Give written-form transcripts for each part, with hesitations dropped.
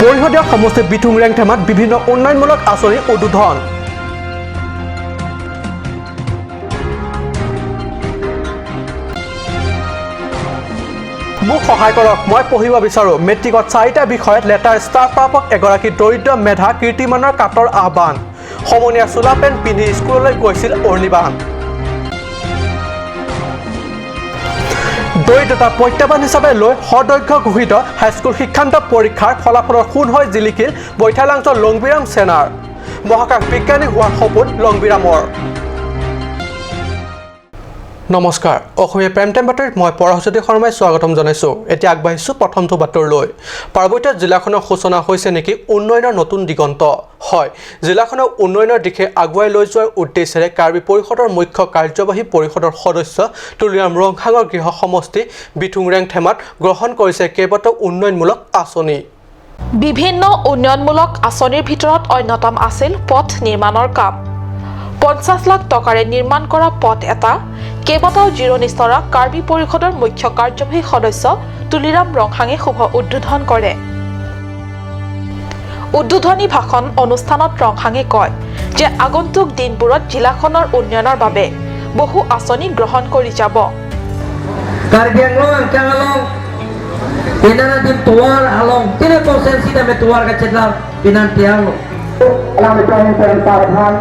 পৰিষদীয় সমষ্টি বিতুংৰেং থেমাত বিভিন্ন উন্নয়নমূলক আঁচনি উদ্বোধন। মোক সহায় কৰক, মই পঢ়িব বিচাৰোঁ। মেট্ৰিকত 4টা বিষয়ত লেটাৰ ষ্টাৰ প্ৰাপক এগৰাকী দৰিদ্ৰ মেধা কীৰ্তিমানৰ কাটৰ আহ্বান। সমনীয়া চোলা পেণ্ট পিন্ধি স্কুললৈ গৈছিল অৰ্ণিবান। দৰিদ্ৰতা প্ৰত্যাহ্বান হিচাপে লৈ সদৈৰ্ঘ্য ঘোষিত হাইস্কুল শিক্ষান্ত পৰীক্ষাৰ ফলাফলৰ সোণ হৈ জিলিকিল বৈঠালাংছৰ লংবিৰাম সেনাৰ। মহাকাশ বিজ্ঞানী হোৱাৰ সপোন লংবিৰামৰ। নমস্কাৰ, অসমীয়া প্ৰাইম টাইম বাতৰিত মই পৰহজ্যোতি শৰ্মাই স্বাগতম জনাইছোঁ। এতিয়া আগবাঢ়িছোঁ প্ৰথমটো বাতৰিলৈ। পাৰ্বত্য জিলাখনৰ সূচনা হৈছে নেকি উন্নয়নৰ নতুন দিগন্ত। হয়, জিলাখনৰ উন্নয়নৰ দিশে আগুৱাই লৈ যোৱাৰ উদ্দেশ্যেৰে কাৰ্বি পৰিষদৰ মুখ্য কাৰ্যবাহী পৰিষদৰ সদস্য তুলিৰাম ৰংহাঙৰ গৃহ সমষ্টি বিতুংৰেং থেমাত গ্ৰহণ কৰিছে কেইবাটাও উন্নয়নমূলক আঁচনি। বিভিন্ন উন্নয়নমূলক আঁচনিৰ ভিতৰত অন্যতম আছিল পথ নিৰ্মাণৰ কাম। 50 লাখ টকাৰে নিৰ্মাণ কৰা পথ এটা কেইবাটাও জিৰণিস্তৰা কাৰ্বি পৰিষদৰ মুখ্য কাৰ্যবাহী সদস্য তুলিৰাম ৰংহাঙে শুভ উদ্বোধন কৰে। উদ্বোধনী ভাষণ অনুষ্ঠানত ৰংহাঙে কয় যে আগন্তুক দিনবোৰত জিলাখনৰ উন্নয়নৰ বাবে বহু আঁচনি গ্ৰহণ কৰি যাব। Karbi Anglong angkangalong pinanadim tuwar along tine konsensi na metuwar kacetla pinantiang alam ito ang perampahan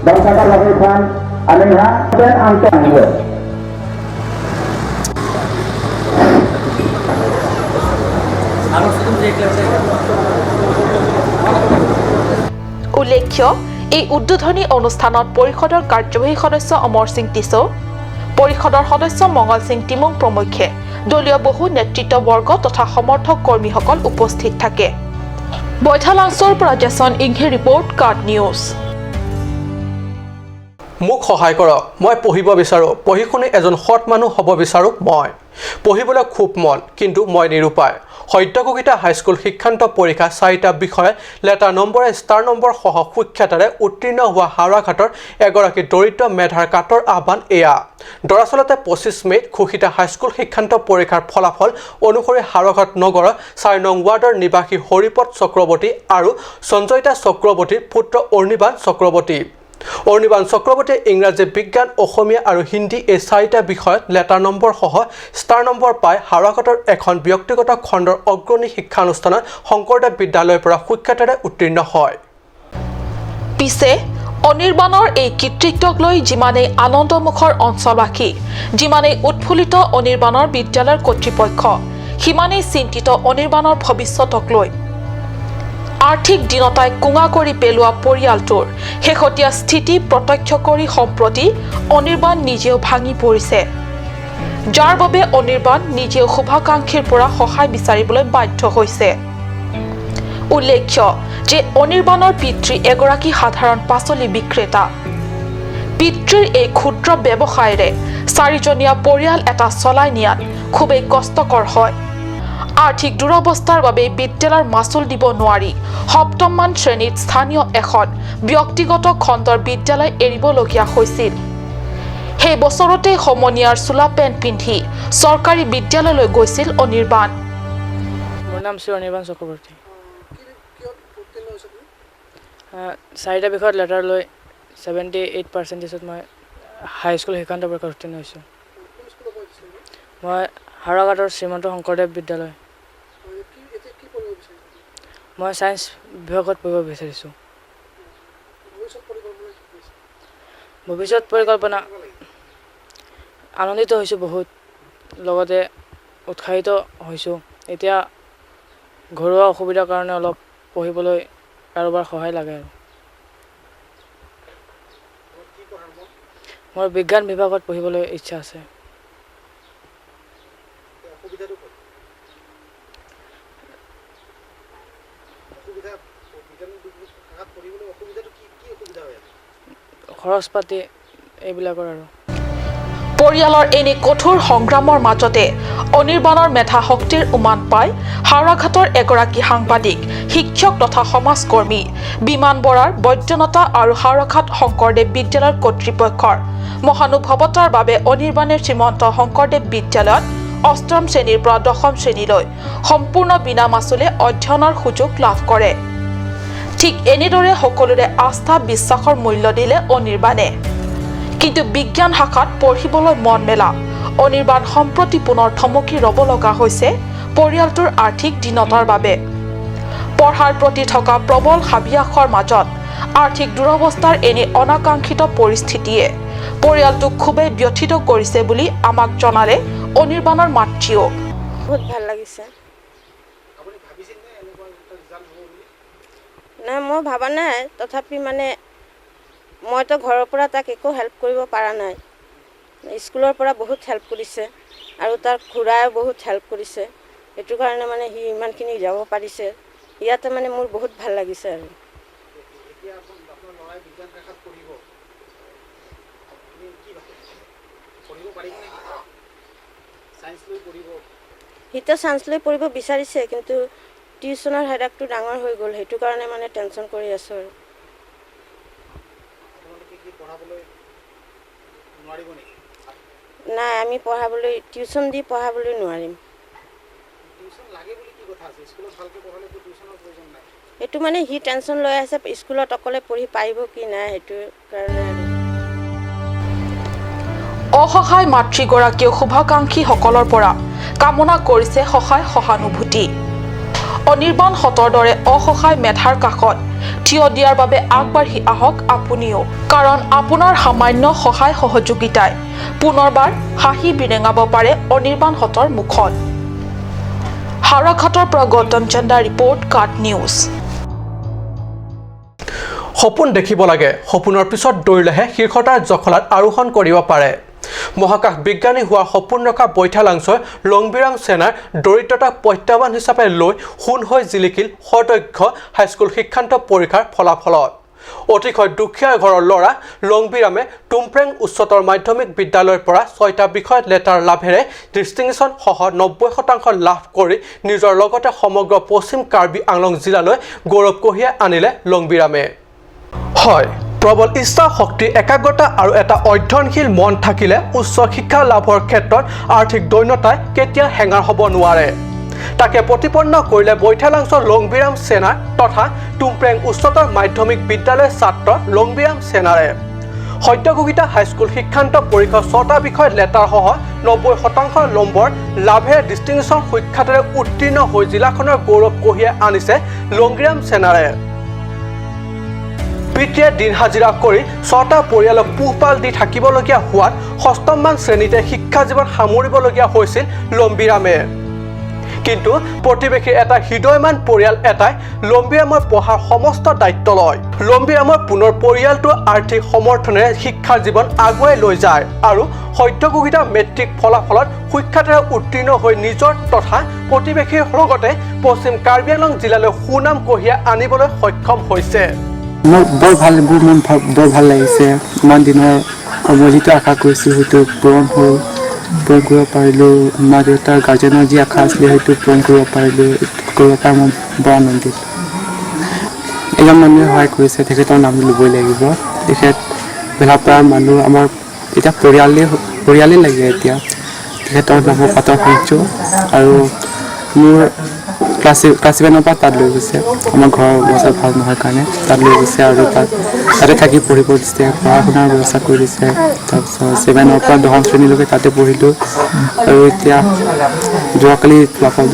dan sadar lakukan anehha dan angkang juga. উল্লেখ্য, এই উদ্বোধনী অনুষ্ঠানত পৰিষদৰ কাৰ্যবাহী সদস্য অমৰ সিং টিছো, পৰিষদৰ সদস্য মঙ্গল সিং টিমুং প্ৰমুখ্যে দলীয় বহু নেতৃত্ববৰ্গ তথা সমৰ্থক কৰ্মীসকল উপস্থিত থাকে। বৈঠালাংছৰ পৰা জেছন ইংহে ৰিপৰ্ট কাৰ্ড নিউজ। মোক সহায় কৰক, মই পঢ়িব বিচাৰোঁ। পঢ়ি শুনি এজন সৎ মানুহ হ'ব বিচাৰোঁ মই। পঢ়িবলৈ খুব মন, কিন্তু মই নিৰুপায়। সদ্যঘোষিত হাইস্কুল শিক্ষান্ত পৰীক্ষা 4টা বিষয়ত লেটাৰ নম্বৰে ষ্টাৰ নম্বৰ সহ সুখ্যাতেৰে উত্তীৰ্ণ হোৱা হাওৰাঘাটৰ এগৰাকী দৰিদ্ৰ মেধাৰ কাটৰ আহ্বান এয়া। দৰাচলতে 25 মে'ত ঘোষিত হাইস্কুল শিক্ষান্ত পৰীক্ষাৰ ফলাফল অনুসৰি হাওৰাঘাট নগৰৰ 4 নং ৱাৰ্ডৰ নিবাসী হৰিপদ চক্ৰৱৰ্তী আৰু সঞ্জয়িতা চক্ৰৱৰ্তীৰ পুত্ৰ অৰ্ণিবান চক্ৰৱৰ্তী। অৰ্ণিবান চক্ৰৱৰ্তীয়ে ইংৰাজী, বিজ্ঞান, অসমীয়া আৰু হিন্দী এই 4টা বিষয়ত লেটাৰ নম্বৰ সহ ষ্টাৰ নম্বৰ পাই হাওৰাঘাটৰ এখন ব্যক্তিগত খণ্ডৰ অগ্ৰণী শিক্ষানুষ্ঠানত শংকৰদেৱ বিদ্যালয়ৰ পৰা সুখ্যাতেৰে উত্তীৰ্ণ হয়। পিছে অনিৰ্বাণৰ এই কৃতিত্বক লৈ যিমানেই আনন্দমুখৰ অঞ্চলবাসী, যিমানেই উৎফুল্লিত অনিৰ্বাণৰ বিদ্যালয়ৰ কৰ্তৃপক্ষ, সিমানেই চিন্তিত অনিৰ্বাণৰ ভৱিষ্যতক লৈ। আৰ্থিক দীনতাই কোঙা কৰি পেলোৱা পৰিয়ালটোৰ শেহতীয়া স্থিতি প্ৰত্যক্ষ কৰি সম্প্ৰতি অনিৰ্বাণ নিজেও ভাঙি পৰিছে, যাৰ বাবে অনিৰ্বাণ নিজেও শুভাকাংক্ষীৰ পৰা সহায় বিচাৰিবলৈ বাধ্য হৈছে। উল্লেখ্য যে অনিৰ্বাণৰ পিতৃ এগৰাকী সাধাৰণ পাচলি বিক্ৰেতা। পিতৃৰ এই ক্ষুদ্ৰ ব্যৱসায়েৰে 4জনীয়া পৰিয়াল এটা চলাই নিয়াত খুবেই কষ্টকৰ হয়। আৰ্থিক দুৰৱস্থাৰ বাবে বিদ্যালয়ৰ মাচুল দিব নোৱাৰি 7মান শ্ৰেণীত স্থানীয় এখন ব্যক্তিগত খণ্ডৰ বিদ্যালয় এৰিবলগীয়া হৈছিল। সেই বছৰতে সমনীয়াৰ চোলা পেণ্ট পিন্ধি চৰকাৰী বিদ্যালয়লৈ গৈছিল অনিৰ্বাণ। মোৰ নাম শ্ৰী অনিৰ্বাণ চক্ৰৱৰ্তী। 4টা বিষয়ত লেটাৰ লৈ 78% মই হাইস্কুল শিক্ষান্ত পৰীক্ষাত উত্তীৰ্ণ হৈছোঁ। মই হাওৰাঘাটৰ শ্ৰীমন্ত শংকৰদেৱ বিদ্যালয়। মই ছায়েন্স বিভাগত পঢ়িব বিচাৰিছোঁ। ভৱিষ্যত পৰিকল্পনা আনন্দিত হৈছোঁ বহুত, লগতে উৎসাহিত হৈছোঁ। এতিয়া ঘৰুৱা অসুবিধাৰ কাৰণে অলপ পঢ়িবলৈ কাৰোবাৰ সহায় লাগে আৰু। মোৰ বিজ্ঞান বিভাগত পঢ়িবলৈ ইচ্ছা আছে। খৰচ পাতি এইবিলাকৰ আৰু। পৰিয়ালৰ এনে কঠোৰ সংগ্ৰামৰ মাজতে অনিৰ্বাণৰ মেধা শক্তিৰ উমান পাই হাওৰাঘাটৰ এগৰাকী সাংবাদিক, শিক্ষক তথা সমাজকৰ্মী বিমান বৰাৰ বৈদ্যনতা আৰু হাওৰাঘাট শংকৰদেৱ বিদ্যালয়ৰ কৰ্তৃপক্ষৰ মহানুভৱতাৰ বাবে অনিৰ্বাণে শ্ৰীমন্ত শংকৰদেৱ বিদ্যালয়ত অষ্টম শ্ৰেণীৰ পৰা দশম শ্ৰেণীলৈ সম্পূৰ্ণ বিনা মাচুলে অধ্যয়নৰ সুযোগ লাভ কৰে। ঠিক এনেদৰে সকলোৰে আস্থা বিশ্বাসৰ মূল্য দিলে অনিৰ্বাণে। কিন্তু বিজ্ঞান শাখাত পঢ়িবলৈ মন মেলা অনিৰ্বাণ সম্প্ৰতি পুনৰ থমকি ৰ'ব লগা হৈছে পৰিয়ালটোৰ আৰ্থিক দীনতাৰ বাবে। পঢ়াৰ প্ৰতি থকা প্ৰবল হাবিয়াসৰ মাজত আৰ্থিক দুৰৱস্থাৰ এনে অনাকাংক্ষিত পৰিস্থিতিয়ে পৰিয়ালটোক খুবেই ব্যথিত কৰিছে বুলি আমাক জনালে অনিৰ্বাণৰ মাতৃও। বহুত ভাল লাগিছে। নাই মই ভাবা নাই, তথাপি মানে মইতো ঘৰৰ পৰা তাক একো হেল্প কৰিব পৰা নাই। স্কুলৰ পৰা বহুত হেল্প কৰিছে আৰু তাৰ খুৰাও বহুত হেল্প কৰিছে। সেইটো কাৰণে মানে সি ইমানখিনি যাব পাৰিছে। ইয়াতে মানে মোৰ বহুত ভাল লাগিছে আৰু। সিটো চান্স লৈ পঢ়িব বিচাৰিছে, কিন্তু টিউচনৰ হেডাকটো ডাঙৰ হৈ গ'ল। সেইটো কাৰণে মানে টেনশ্যন কৰি আছোঁ আৰু। নাই, আমি পঢ়াবলৈ টিউচন দি পঢ়াবলৈ নোৱাৰিম। সেইটো মানে সি টেনশ্যন লৈ আছে, স্কুলত অকলে পঢ়ি পাৰিব কি নাই, সেইটো কাৰণে আৰু। অসহায় মাতৃগৰাকীয়ে শুভাকাংক্ষীসকলৰ পৰা কামনা কৰিছে সহায় সহানুভূতি। অনিৰ্বাণ হতৰ দৰে অসহায় মেধাৰ কাষত থিয় দিয়াৰ বাবে আগবাঢ়ি আহক আপুনিও, কাৰণ আপোনাৰ সামান্য সহায় সহযোগিতাই পুনৰবাৰ হাঁহি বিৰেঙাব পাৰে অনিৰ্বাণ হতৰ মুখত। হাৰাঘাটৰ পৰা গৌতম চন্দাৰ ৰিপৰ্ট, কাট নিউজ। সপোন দেখিব লাগে, সপোনৰ পিছত দৌৰিলেহে শীৰ্ষতাৰ জখলাত আৰোহণ কৰিব পাৰে। মহাকাশ বিজ্ঞানী হোৱাৰ সপোন ৰখা বৈঠালাংছৰ লংবিৰাম সেনাৰ দৰিদ্ৰতাক প্ৰত্যাহ্বান হিচাপে লৈ সোণ হৈ জিলিকিল সদক্ষ হাইস্কুল শিক্ষান্ত পৰীক্ষাৰ ফলাফলত। অতিশয় দুখীয়া ঘৰৰ ল'ৰা লংবিৰামে টুমপ্ৰেং উচ্চতৰ মাধ্যমিক বিদ্যালয়ৰ পৰা 6টা বিষয়ত লেটাৰ লাভেৰে ডিষ্টিংশ্যন সহ 90% লাভ কৰি নিজৰ লগতে সমগ্ৰ পশ্চিম কাৰ্বি আংলং জিলালৈ গৌৰৱ কঢ়িয়াই আনিলে লংবিৰামে। হয়, প্ৰবল ইচ্ছা শক্তি, একাগ্ৰতা আৰু এটা অধ্যয়নশীল মন থাকিলে উচ্চ শিক্ষা লাভৰ ক্ষেত্ৰত আৰ্থিক দৈন্যতাই কেতিয়া হেঙাৰ হ'ব নোৱাৰে। তাকে প্ৰতিপন্ন কৰিলে বৈঠালাংছৰ লংবিৰাম সেনা তথা টুমপ্ৰেং উচ্চতৰ মাধ্যমিক বিদ্যালয়ৰ ছাত্ৰ লংবিৰাম সেনাৰে। সদ্যঘোষিত হাইস্কুল শিক্ষান্ত পৰীক্ষাৰ 6টা বিষয়ত লেটাৰসহ 90% নম্বৰ লাভেৰে ডিষ্টিংশ্যন সুখ্যাতেৰে উত্তীৰ্ণ হৈ জিলাখনৰ গৌৰৱ কঢ়িয়াই আনিছে লংবিৰাম সেনাৰে। পিতৃয়ে দিন হাজিৰা কৰি 6টা পৰিয়ালক পোহপাল দি থাকিবলগীয়া হোৱাত 6মান শ্ৰেণীতে শিক্ষা জীৱন সামৰিবলগীয়া হৈছিল লম্বিৰামে। কিন্তু প্ৰতিবেশীৰ এটা হৃদয়মান পৰিয়াল এটাই লম্বিৰামৰ পঢ়াৰ সমস্ত দায়িত্ব লয়। লম্বিৰামৰ পুনৰ পৰিয়ালটোৰ আৰ্থিক সমৰ্থনেৰে শিক্ষাৰ জীৱন আগুৱাই লৈ যায় আৰু সদ্যঘোষিত মেট্ৰিক ফলাফলত সুখ্যাতেৰে উত্তীৰ্ণ হৈ নিজৰ তথা প্ৰতিবেশীৰ লগতে পশ্চিম কাৰ্বি আংলং জিলালৈ সুনাম কঢ়িয়াই আনিবলৈ সক্ষম হৈছে। মোৰ বৰ ভাল লাগিছে। ইমান দিনৰ মই যিটো আশা কৰিছোঁ সেইটো পূৰণ হ'ল, পূৰণ কৰিব পাৰিলোঁ। মা দেউতাৰ গাৰ্জেনৰ যি আশা আছিলে সেইটো পূৰণ কৰিব পাৰিলোঁ। কৰিব পাই মই বৰ আনন্দিত। এজন মানুহে সহায় কৰিছে, তেখেতৰ নাম ল'বই লাগিব। তেখেত ভেলাপাৰা মানুহ আমাৰ এতিয়া পৰিয়ালেই লাগে এতিয়া। তেখেতৰ নাম পাতৰ সাহাৰ্য আৰু মোৰ ক্লাছ 7ৰ পৰা তাত লৈ গৈছে। আমাৰ ঘৰৰ অৱস্থা ভাল নহয় কাৰণে তাত লৈ গৈছে আৰু তাতে থাকি পঢ়িব দিছে, পঢ়া শুনাৰ ব্যৱস্থা কৰি দিছে। তাৰপিছত 7ৰ পৰা 10ম শ্ৰেণীলৈকে তাতে পঢ়িলোঁ আৰু এতিয়া যোৱাকালি ফলাফল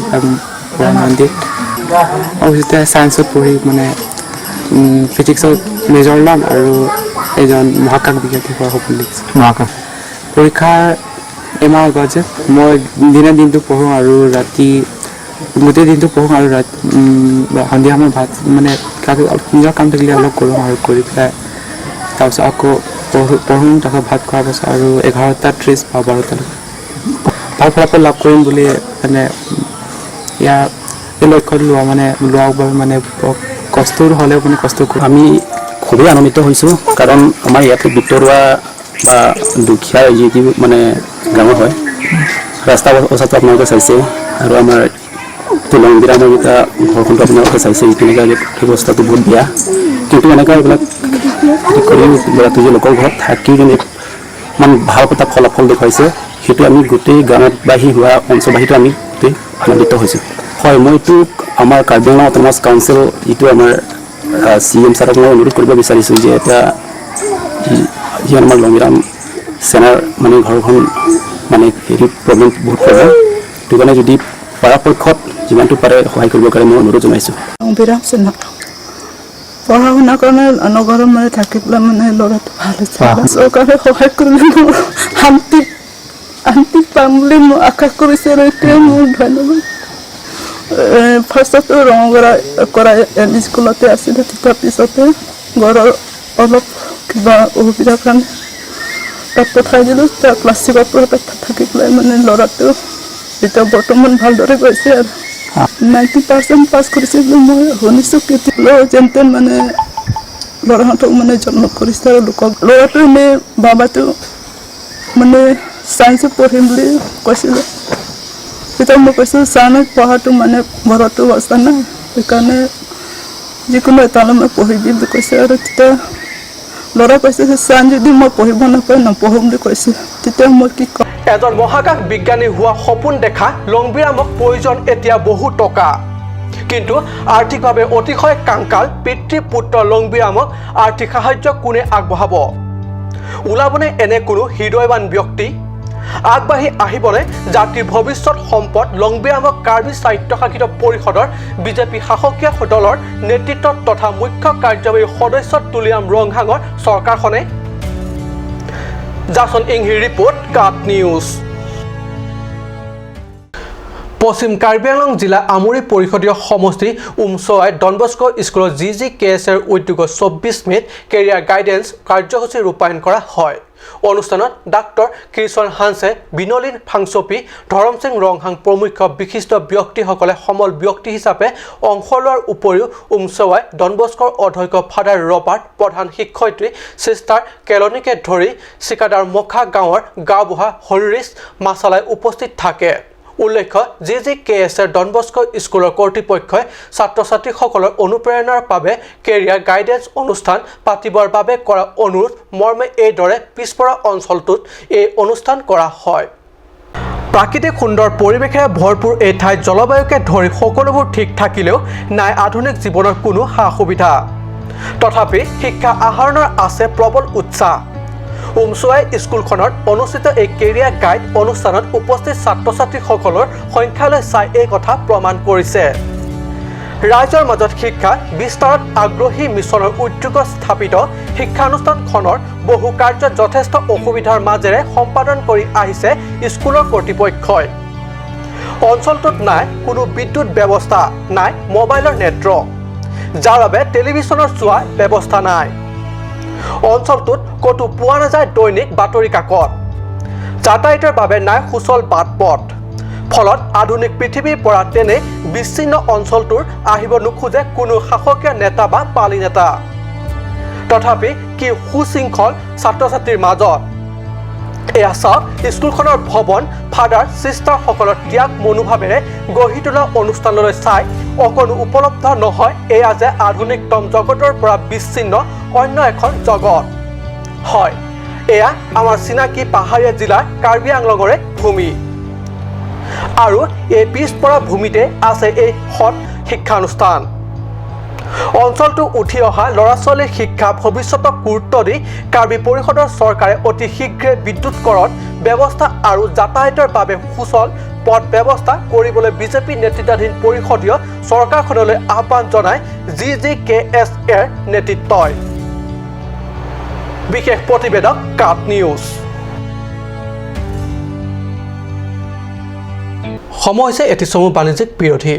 বৰ আনন্দিত। আৰু যেতিয়া ছায়েন্সত পঢ়ি মানে ফিজিক্সত মেজৰ ল'ম আৰু এজন মহাকাশ বিজ্ঞানী হোৱাৰ সপোন দেখিছোঁ। মহাকাশ পৰীক্ষাৰ এমাহ আগত যে মই দিনটো পঢ়োঁ আৰু ৰাতি গোটেই দিনটো পঢ়োঁ আৰু সন্ধিয়া সময়ত ভাত মানে নিজৰ কাম থাকিলে অলপ কৰোঁ আৰু কৰি পেলাই তাৰপিছত আকৌ পঢ়োঁ। তাৰপিছত ভাত খোৱাৰ পাছত আৰু 11:30 বা 12টালৈকে ভাল ফলাফল লাভ কৰিম বুলি মানে ইয়াৰ এই লক্ষ্যটো লোৱাৰ বাবে মানে কষ্ট হ'লেও মানে কষ্ট কৰোঁ। আমি খুবেই আনন্দিত হৈছোঁ, কাৰণ আমাৰ ইয়াতে ভিতৰুৱা বা দুখীয়া যিটো মানে গাঁও হয়, ৰাস্তা অৱস্থাটো আপোনালোকে চাইছে আৰু আমাৰ লংবিৰামৰ এটা ঘৰখনটো আপোনালোকে চাইছে, তেনেকৈ ব্যৱস্থাটো বহুত বেয়া। কিন্তু এনেকুৱা এইবিলাক কৰি ল'ৰাটো যে লোকৰ ঘৰত থাকি কিনে ইমান ভাল এটা ফলাফল দেখুৱাইছে, সেইটো আমি গোটেই গাঁৱতবাসী হোৱা অঞ্চলবাসীটো আমি গোটেই আনন্দিত হৈছোঁ হয় মই এইটো আমাৰ কাৰ্বি আংলং অট'নমাছ কাউন্সিল যিটো আমাৰ CM ছাৰক মই অনুৰোধ কৰিব বিচাৰিছোঁ যে এতিয়া যি আমাৰ লংবিৰাম সেনাৰ মানে ঘৰখন মানে হেৰি প্ৰব্লেম বহুত প্ৰব্লেম সেইটো কাৰণে যদি পৰাপক্ষত যিমানটো পাৰে সহায় কৰিব কাৰণে মই অনুৰোধ জনাইছোঁ বিৰাম সেনা পঢ়া শুনাৰ কাৰণে নগৰত মানে থাকি পেলাই মানে ল'ৰাটো ভাল হৈছে চৰকাৰে সহায় কৰিলে মোৰ শান্তি পাম বুলি মই আশা কৰিছোঁ আৰু এইটোৱে মোৰ ধন্যবাদ ফাৰ্ষ্টতে ৰঙগৰা কৰা স্কুলতে আছিলে তাৰপিছতে ঘৰৰ অলপ কিবা অসুবিধাৰ কাৰণে তাত পঠাই দিলোঁ তাৰ ক্লাছ 6ৰ পৰা তাত থাকি পেলাই মানে ল'ৰাটো এতিয়া বৰ্তমান ভালদৰে গৈছে আৰু 90% পাছ কৰিছে বুলি মই শুনিছোঁ কেতিয়াও যেন মানে ল'ৰাহঁতক মানে জন্ম কৰিছে আৰু লোকক ল'ৰাটো এনেই বাবাটো মানে চায়েন্সত পঢ়িম বুলি কৈছিলে তেতিয়া মই কৈছোঁ চায়েন্সত পঢ়াটো মানে ঘৰতো অৱস্থা নাই সেইকাৰণে যিকোনো এটালৈ মই পঢ়িবি বুলি কৈছে আৰু তেতিয়া ল'ৰা কৈছে যে চায়েন্স যদি মই পঢ়িব নাপায় নপঢ়োঁ বুলি কৈছে তেতিয়া মই কি ক'ম এজন মহাকাশ বিজ্ঞানী হোৱা সপোন দেখা লংবিৰামক প্ৰয়োজন এতিয়া বহু টকা কিন্তু আৰ্থিকভাৱে অতিশয় কাংকাল পিতৃ পুত্ৰ লংবিৰামক আৰ্থিক সাহায্য কোনে আগবঢ়াব ওলাবনে এনে কোনো হৃদয়বান ব্যক্তি আগবাঢ়ি আহিবনে জাতিৰ ভৱিষ্যত সম্পদ লংবিৰামক কাৰ্বি স্বায়ত্তশাসিত পৰিষদৰ বিজেপি শাসকীয় দলৰ নেতৃত্বত তথা মুখ্য কাৰ্যবাহী সদস্য তুলিয়াম ৰংহাঙৰ চৰকাৰখনে জাসন ইংহি ৰিপোৰ্ট কাট নিউজ পশ্চিম কাৰ্বি আংলং জিলা আমুৰি পৰিষদীয় সমষ্টি উমছৱাই ডনবস্কো স্কুলৰ GGKSৰ উদ্যোগত 24 মেত কেৰিয়াৰ গাইডেন্স কাৰ্যসূচী ৰূপায়ণ কৰা হয় অনুষ্ঠানত ডাক্তৰ কৃষ্ণ হানছে বিনলিন ফাংচপি ধৰম সিং ৰংহাং প্ৰমুখ বিশিষ্ট ব্যক্তিসকলে সমল ব্যক্তি হিচাপে অংশ লোৱাৰ উপৰিও উমছৱাই ডনবস্কৰ অধ্যক্ষ ফাদাৰ ৰবাৰ্ট প্ৰধান শিক্ষয়িত্ৰী সিষ্টাৰ কেলনিকে ধৰি চিকাদাৰ মখা গাঁৱৰ গাঁওবুঢ়া হৰিৰিছ মাছালাই উপস্থিত থাকে উল্লেখ্য GGKSৰ ডনবস্কো স্কুলৰ কৰ্তৃপক্ষই ছাত্ৰ ছাত্ৰীসকলৰ অনুপ্ৰেৰণাৰ বাবে কেৰিয়াৰ গাইডেন্স অনুষ্ঠান পাতিবৰ বাবে কৰা অনুৰোধ মৰ্মে এইদৰে পিছপৰা অঞ্চলটোত এই অনুষ্ঠান কৰা হয় প্ৰাকৃতিক সুন্দৰ পৰিৱেশেৰে ভৰপূৰ এই ঠাইত জলবায়ুকে ধৰি সকলোবোৰ ঠিক থাকিলেও নাই আধুনিক জীৱনৰ কোনো সা সুবিধা তথাপি শিক্ষা আহৰণৰ আছে প্ৰবল উৎসাহ উমছৱাই স্কুলখনত অনুষ্ঠিত এই কেৰিয়াৰ গাইড অনুষ্ঠানত উপস্থিত ছাত্ৰ ছাত্ৰীসকলৰ সংখ্যালৈ চাই এই কথা প্ৰমাণ কৰিছে ৰাইজৰ মাজত শিক্ষা বিস্তাৰত আগ্ৰহী মিছনৰ উদ্যোগত স্থাপিত শিক্ষানুষ্ঠানখনৰ বহু কাৰ্য যথেষ্ট অসুবিধাৰ মাজেৰে সম্পাদন কৰি আহিছে স্কুলৰ কৰ্তৃপক্ষই অঞ্চলটোত নাই কোনো বিদ্যুৎ ব্যৱস্থা নাই মোবাইলৰ নেটৱৰ্ক যাৰ বাবে টেলিভিছনৰ চোৱাৰ ব্যৱস্থা নাই অঞ্চলটোত কতো পোৱা নাযায় দৈনিক বাতৰি কাকত যাতায়াতৰ বাবে নাই সুচল বাট পথ ফলত আধুনিক পৃথিৱীৰ পৰা তেনে বিচ্ছিন্ন অঞ্চলটোৰ আহিব নোখোজে কোনো শাসকীয় নেতা বা পালি নেতা তথাপি কি সুশৃংখল ছাত্ৰ ছাত্ৰীৰ মাজত এয়া চাওক স্কুলখনৰ ভৱন ফাদাৰ চিষ্টাৰসকলৰ ত্যাগ মনোভাৱেৰে গঢ়ি তোলা অনুষ্ঠানলৈ চাই অকণো উপলব্ধ নহয় এয়া যে আধুনিকতম জগতৰ পৰা বিচ্ছিন্ন অন্য এখন জগত হয় এয়া আমাৰ চিনাকি পাহাৰীয়া জিলাৰ কাৰ্বি আংলঙৰে ভূমি আৰু এই পিছপৰা ভূমিতে আছে এই সৎ শিক্ষানুষ্ঠান অঞ্চলটো উঠি অহা ল'ৰা ছোৱালীৰ শিক্ষা ভৱিষ্যতক গুৰুত্ব দি কাৰ্বি পৰিষদৰ চৰকাৰে অতি শীঘ্ৰে বিদ্যুৎকৰণ ব্যৱস্থা আৰু যাতায়াতৰ বাবে সুচল পথ ব্যৱস্থা কৰিবলৈ বিজেপি নেতৃত্বাধীন পৰিষদীয় চৰকাৰখনলৈ আহ্বান জনায় GGKSৰ নেতৃত্বই বিশেষ প্ৰতিবেদক কাট নিউজ সময় হৈছে এটি চমু বাণিজ্যিক বিৰতি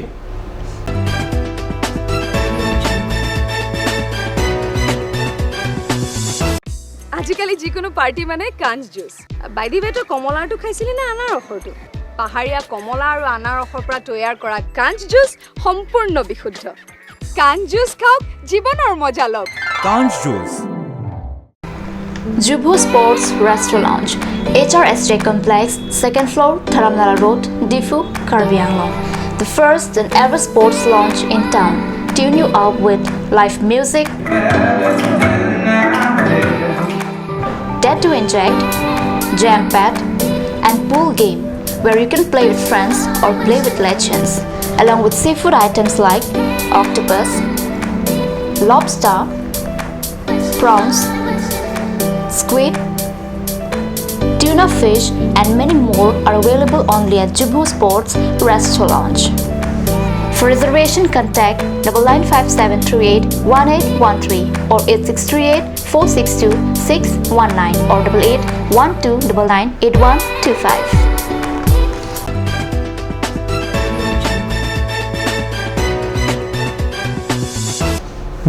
আজিকালি যিকোনো পাৰ্টি মানে কাঞ্চ জুচ বাইদি বেটো কমলাটো খাইছিলি না আনাৰসৰটো পাহাৰীয়া কমলা আৰু আনাৰসৰ পৰা তৈয়াৰ কৰা কাঞ্চ জুচ সম্পূৰ্ণ বিশুদ্ধ কাঞ্চ জুচ খাওক জীৱনৰ মজা লওক কাঞ্চ juice Jubu Sports Restaurant Lounge, HRSJ Complex, 2nd floor, Dharamnala Road, Difu, Karbi Anglong. The first and ever sports lounge in town. Tune you up with live music, dare to inject, jam pad, and pool game where you can play with friends or play with legends, along with seafood items like octopus, lobster, prawns, squid, tuna fish, and many more are available only at Jubu Sports Restaurant. For reservation, contact 9957381813 or 8638462619 or 8812998125.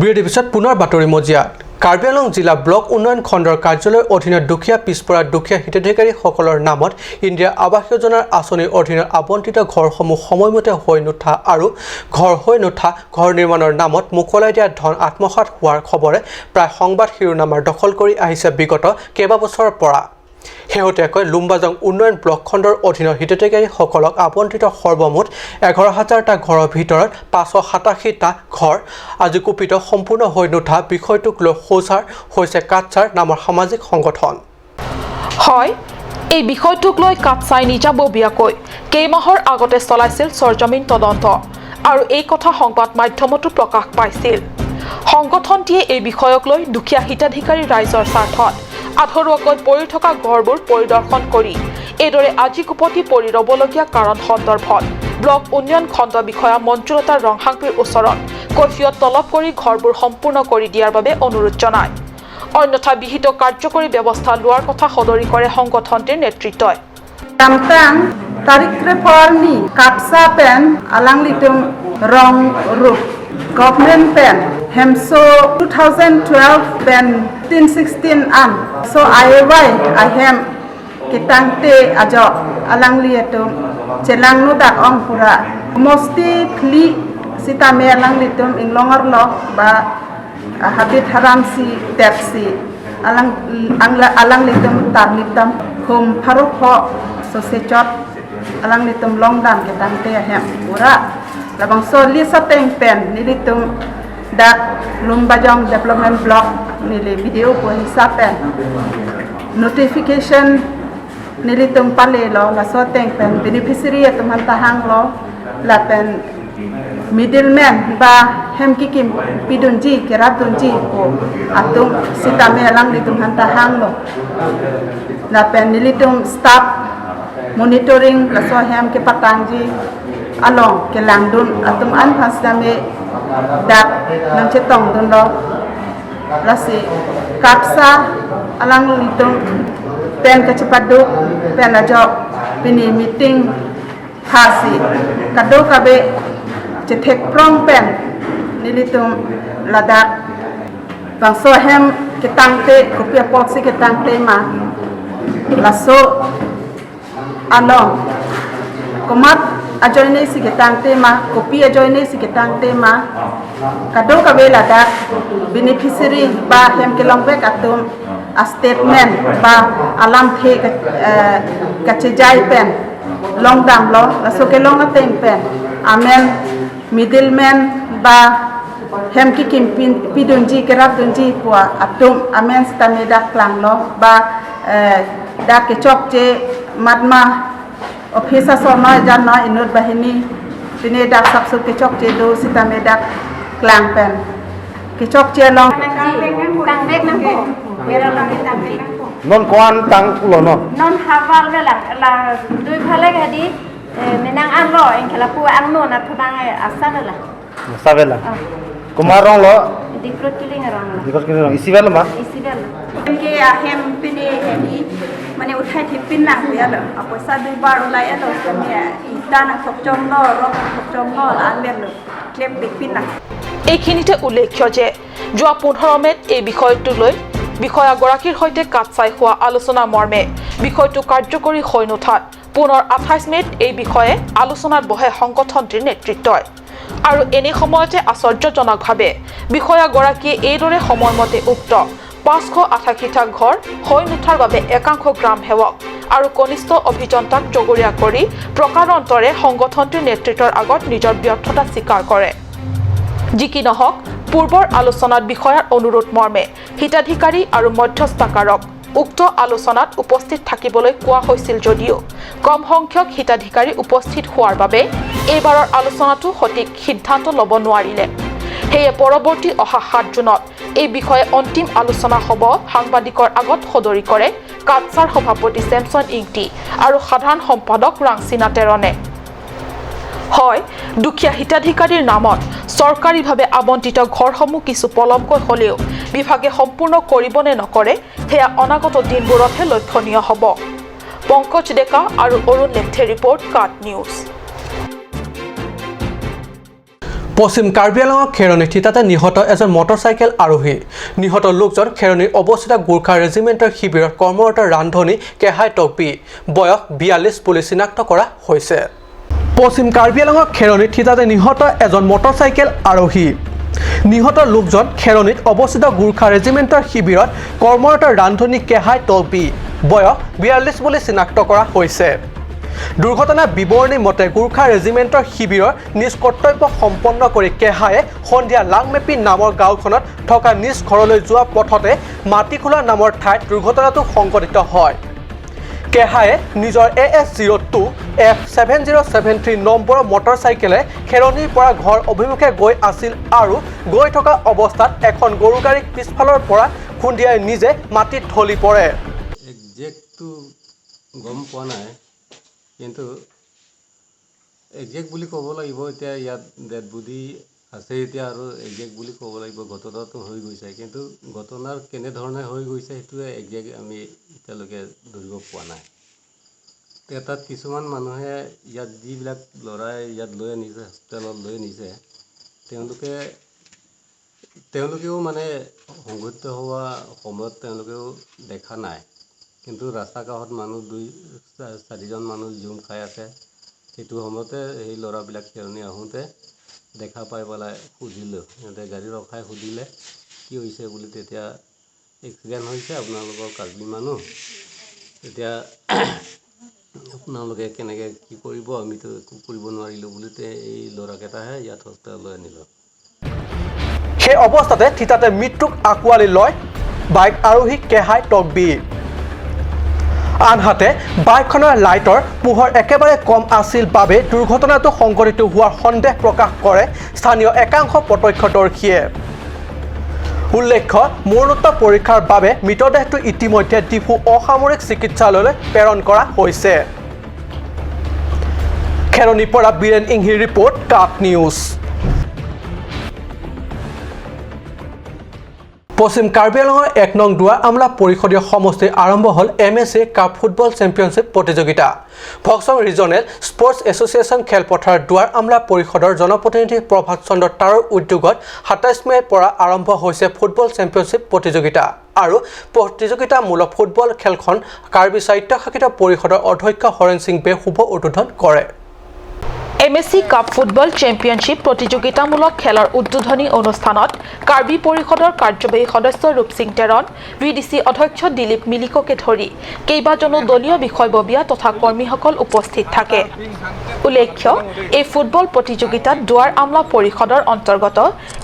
বিৰতিৰ পিছত পুনৰ বাতৰি মজিয়াত কাৰ্বি আংলং জিলা block উন্নয়ন খণ্ডৰ কাৰ্যালয়ৰ অধীনত দুখীয়া পিছপৰা দুখীয়া হিতাধিকাৰীসকলৰ নামত ইন্দিৰা আৱাস যোজনাৰ আঁচনিৰ অধীনত আবণ্টিত ঘৰসমূহ সময়মতে হৈ নুঠা আৰু ঘৰ নিৰ্মাণৰ নামত মোকলাই দিয়া ধন আত্মসাৎ হোৱাৰ খবৰে প্ৰায় সংবাদ শিৰোনামাৰ দখল কৰি আহিছে বিগত কেইবাবছৰৰ পৰা। শেহতীয়াকৈ লুম্বাজং উন্নয়ন ব্লক খণ্ডৰ অধীনৰ হিতাধিকাৰীসকলক আবণ্টিত সৰ্বমুঠ 11,000টা ঘৰৰ ভিতৰত 587টা ঘৰ আজি কুপিত সম্পূৰ্ণ হৈ নুঠা বিষয়টোক লৈ সোচাৰ হৈছে কাটচাৰ নামৰ সামাজিক সংগঠন। হয়, এই বিষয়টোক লৈ কাটচাই নিজাববীয়াকৈ কেইমাহৰ আগতে চলাইছিল চৰজমিন তদন্ত আৰু এই কথা সংবাদ মাধ্যমতো প্ৰকাশ পাইছিল। সংগঠনটিয়ে এই বিষয়ক লৈ দুখীয়া হিতাধিকাৰী ৰাইজৰ স্বাৰ্থত আধৰুৱাকৈ পৰি থকা ঘৰবোৰ পৰিদৰ্শন কৰি এইদৰে আজি কুপতি পৰি ৰবলগীয়া কাৰণ সন্দৰ্ভত ব্লক উন্নয়ন খণ্ড বিষয়া মঞ্জুলতা ৰংহাংপিৰ ওচৰত কৈফিয়ত তলব কৰি ঘৰবোৰ সম্পূৰ্ণ কৰি দিয়াৰ বাবে অনুৰোধ জনায়। অন্যথা বিহিত কাৰ্যকৰী ব্যৱস্থা লোৱাৰ কথা সদৰি কৰে সংগঠনটিৰ নেতৃত্বই। কাটসা পেন আলাংলিতুম রং রূপ গভর্নমেন্ট পেন হেমসো 2012 পেন 316 an so I hem kitangte ajo alanglitum celangnu dak ong pura mosti kli sita me alanglitum inglongor lo ba habit haram si tepsi alanglitum tarlitam hum parukho so sechot alanglitum longdam kitangte hem pura labang so li sateng pen nilitum dak Lumbajong development block nili video po hisapen notification nilitum pale lo la so teng pen beneficiary atum hantahang lo la pen middleman ba hem kikim pidunji keradunji po atum sitame lang litum hantahang lo la pen nilitum staff monitoring la so hem ke patangji along ke langdun atum an phasame dak nang chetong dun lo lasi kapsa alang litung pen kacipadu pen ajo pini meeting hasi kado kabe cetek prong pen nilitung ladak bangso hem ketangte kopia poksi ketangte ma laso along komat ajoine si ketang tema kopi ajoine si ketang tema kado kabela dak beneficiary ba hem kelong bek atum a statement ba alam the kachejai pen long dam lo laso kelong ateng pen amen middleman ba hem kikim pidunji kerap dunji pua atum amen stame dak klang lo ba dak kechok je madma Officer Sona Jana Inut Bahini Tine dak sapsu kecok cedo sita medak klang pen kecok celong tang bek nang po mera lang tang bek nang po non koan tang ulo no non hawal gala la dui phale gadi menang an lo en kala pu ang no na thudang asala sabela kumarong lo dikrot kiling rang la dikos kini isibel ma isibel ke ahem pini hedi mane uthai thipin nang ya lo apoisa dui bar ulai alo semia itana khokchom lo rok khokchom lo anben lo klep bikpin na এইখিনিতে উল্লেখ্য যে যোৱা 15 মেত এই বিষয়টো লৈ বিষয়াগৰাকীৰ সৈতে কাটচাই হোৱা আলোচনা মৰ্মে বিষয়টো কাৰ্যকৰী হৈ নুঠাত পুনৰ 28 মেত এই বিষয়ে আলোচনাত বহে সংগঠনটিৰ নেতৃত্বই আৰু এনে সময়তে আশ্চৰ্যজনকভাৱে বিষয়াগৰাকীয়ে এইদৰে সময়মতে উক্ত 588টা ঘৰ হৈ নুঠাৰ বাবে একাংশ গ্ৰাম সেৱক আৰু কনিষ্ঠ অভিযন্তাক জগৰীয়া কৰি প্ৰকাৰান্তৰে সংগঠনটিৰ নেতৃত্বৰ আগত নিজৰ ব্যৰ্থতা স্বীকাৰ কৰে। যি কি নহওক পূৰ্বৰ আলোচনাত বিষয়াৰ অনুৰোধ মৰ্মে হিতাধিকাৰী আৰু মধ্যস্থকাৰক উক্ত আলোচনাত উপস্থিত থাকিবলৈ কোৱা হৈছিল যদিও কম সংখ্যক হিতাধিকাৰী উপস্থিত হোৱাৰ বাবে এইবাৰৰ আলোচনাটো সঠিক সিদ্ধান্ত ল'ব নোৱাৰিলে। সেয়ে পৰৱৰ্তী অহা 7 জুনত এই বিষয়ে অন্তিম আলোচনা হ'ব সাংবাদিকৰ আগত সদৰি কৰে কাটছাৰ সভাপতি চেমছন ইংটি আৰু সাধাৰণ সম্পাদক ৰাংচিনা তেৰণে। হয়, দুখীয়া হিতাধিকাৰীৰ নামত চৰকাৰীভাৱে আবণ্টিত ঘৰসমূহ কিছু পলমকৈ হ'লেও বিভাগে সম্পূৰ্ণ কৰিব নে নকৰে সেয়া অনাগত দিনবোৰতহে লক্ষণীয় হ'ব। পংকজ ডেকা আৰু অৰুণ লেথে ৰিপৰ্ট কাট নিউজ। পশ্চিম কাৰ্বি আংলঙৰ খেৰণী থিতাতে নিহত এজন মটৰচাইকেল আৰোহী। নিহত লোকজন খেৰণীৰ অৱস্থিত গোৰ্খা ৰেজিমেণ্টৰ শিবিৰত কৰ্মৰত ৰান্ধনী কেহাই টকবি, বয়স 42 বুলি চিনাক্ত কৰা হৈছে। পশ্চিম কাৰ্বি আংলঙৰ খেৰণী থিতাতে নিহত এজন মটৰচাইকেল আৰোহী। নিহত লোকজন খেৰণীত অৱস্থিত গোৰ্খা ৰেজিমেণ্টৰ শিবিৰত কৰ্মৰত ৰান্ধনী কেহাই টকবি, বয়স 42 বুলি চিনাক্ত কৰা হৈছে। দুৰ্ঘটনাৰ বিৱৰণী মতে গোৰ্খা ৰেজিমেণ্টৰ শিবিৰৰ নিজ কৰ্তব্য সম্পন্ন কৰি কেহায়ে সন্ধিয়া লাংমেপি নামৰ গাঁওখনত থকা নিজ ঘৰলৈ যোৱা পথতে মাটিখোলা নামৰ ঠাইত দুৰ্ঘটনাটো সংঘটিত হয়। কেহায়ে নিজৰ AS02 F7073 নম্বৰৰ মটৰচাইকেলে খেৰণীৰ পৰা ঘৰ অভিমুখে গৈ আছিল আৰু গৈ থকা অৱস্থাত এখন গৰু গাড়ীক পিছফালৰ পৰা খুন্দিয়াই নিজে মাটিত ঢলি পৰে। একজেক্টটো গম পোৱা নাই, কিন্তু একজেক্ট বুলি ক'ব লাগিব। এতিয়া ইয়াত ডেড বডি আছে এতিয়া আৰু একজেক্ট বুলি ক'ব লাগিব। ঘটনাটো হৈ গৈছে, কিন্তু ঘটনাৰ কেনেধৰণে হৈ গৈছে সেইটোৱে একজেক্ট আমি এতিয়ালৈকে ধৰিব পৰা নাই। তাত কিছুমান মানুহে ইয়াত যিবিলাক ল'ৰাই ইয়াত লৈ আনিছে, হস্পিটেলত লৈ আনিছে, তেওঁলোকেও মানে সংঘটিত হোৱা সময়ত তেওঁলোকেও দেখা নাই, কিন্তু ৰাস্তা কাষত মানুহ 2-4জন মানুহ জুম খাই আছে। সেইটো সময়তে সেই ল'ৰাবিলাক খেৰণী আহোঁতে দেখা পাই পেলাই সুধিলোঁ, সিহঁতে গাড়ী ৰখাই সুধিলে কি হৈছে বুলি। তেতিয়া এক্সিডেণ্ট হৈছে, আপোনালোকৰ কাৰ্বি মানুহ, তেতিয়া আপোনালোকে কেনেকৈ কি কৰিব, আমিতো একো কৰিব নোৱাৰিলোঁ বুলি এই ল'ৰাকেইটাহে ইয়াত হস্পিটেললৈ আনিলোঁ। সেই অৱস্থাতে থিতাতে মৃত্যুক আঁকোৱালি লয় বাইক আৰোহী কেহাই টকবি। আনহাতে বাইকখনৰ লাইটৰ পোহৰ একেবাৰে কম আছিল বাবে দুৰ্ঘটনাটো সংঘটিত হোৱাৰ সন্দেহ প্ৰকাশ কৰে স্থানীয় একাংশ প্ৰত্যক্ষদৰ্শীয়ে। উল্লেখ্য, মৰণোত্তৰ পৰীক্ষাৰ বাবে মৃতদেহটো ইতিমধ্যে ডিফু অসামৰিক চিকিৎসালয়লৈ প্ৰেৰণ কৰা হৈছে। খেৰণীৰ পৰা বীৰেন ইংহিৰ ৰিপৰ্ট কাট নিউজ। পশ্চিম কাৰ্বি আংলঙৰ 1 নং দুৱাৰ আমলা পৰিষদীয় সমষ্টিৰ আৰম্ভ হ'ল MSC কাপ ফুটবল চেম্পিয়নশ্বিপ প্ৰতিযোগিতা। ভক্সং ৰিজনেল স্পৰ্টছ এছ'চিয়েশ্যন খেলপথাৰ দুৱাৰ আমলা পৰিষদৰ জনপ্ৰতিনিধি প্ৰভাত চন্দ্ৰ তাৰৰ উদ্যোগত 27 মে'ৰ পৰা আৰম্ভ হৈছে ফুটবল চেম্পিয়নশ্বিপ প্ৰতিযোগিতা আৰু প্ৰতিযোগিতামূলক ফুটবল খেলখন কাৰ্বি স্বায়ত্তশাসিত পৰিষদৰ অধ্যক্ষ হৰেণ সিং বে শুভ উদ্বোধন কৰে। MSC কাপ ফুটবল চেম্পিয়নশ্বিপ প্ৰতিযোগিতামূলক খেলৰ উদ্বোধনী অনুষ্ঠানত কাৰ্বি পৰিষদৰ কাৰ্যবাহী সদস্য ৰূপসিং তেৰণ, VDC অধ্যক্ষ দিলীপ মিলিককে ধৰি কেইবাজনো দলীয় বিষয়ববীয়া তথা কৰ্মীসকল উপস্থিত থাকে। উল্লেখ্য, এই ফুটবল প্ৰতিযোগিতাত দুৱাৰ আমলা পৰিষদৰ অন্তৰ্গত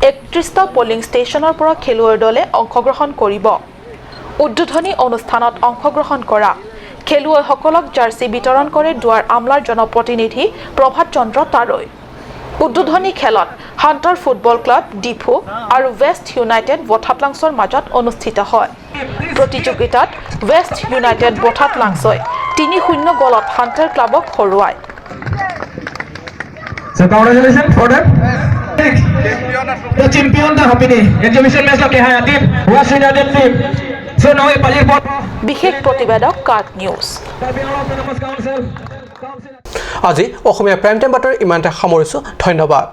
31টা পলিং ষ্টেচনৰ পৰা খেলুৱৈৰ দলে অংশগ্ৰহণ কৰিব। উদ্বোধনী অনুষ্ঠানত অংশগ্ৰহণ কৰা খেলুৱৈসকলক জাৰ্চি বিতৰণ কৰে দুৱাৰ আমলাৰ জনপ্ৰতিনিধি প্ৰভাত চন্দ্ৰ তাৰৈ। উদ্বোধনী খেলত হাণ্টাৰ ফুটবল ক্লাব ডিফু আৰু ৱেষ্ট ইউনাইটেড বঠাটলাংছৰ মাজত অনুষ্ঠিত হয়। প্ৰতিযোগিতাত ৱেষ্ট ইউনাইটেড বঠাটলাংছই 3-0 গলত হাণ্টাৰ ক্লাবক হৰুৱায়। বিশেষ প্ৰতিবেদক কাট নিউজ। আজি অসমীয়া প্ৰাইম টাইম বাতৰি ইমানতে সামৰিছোঁ। ধন্যবাদ।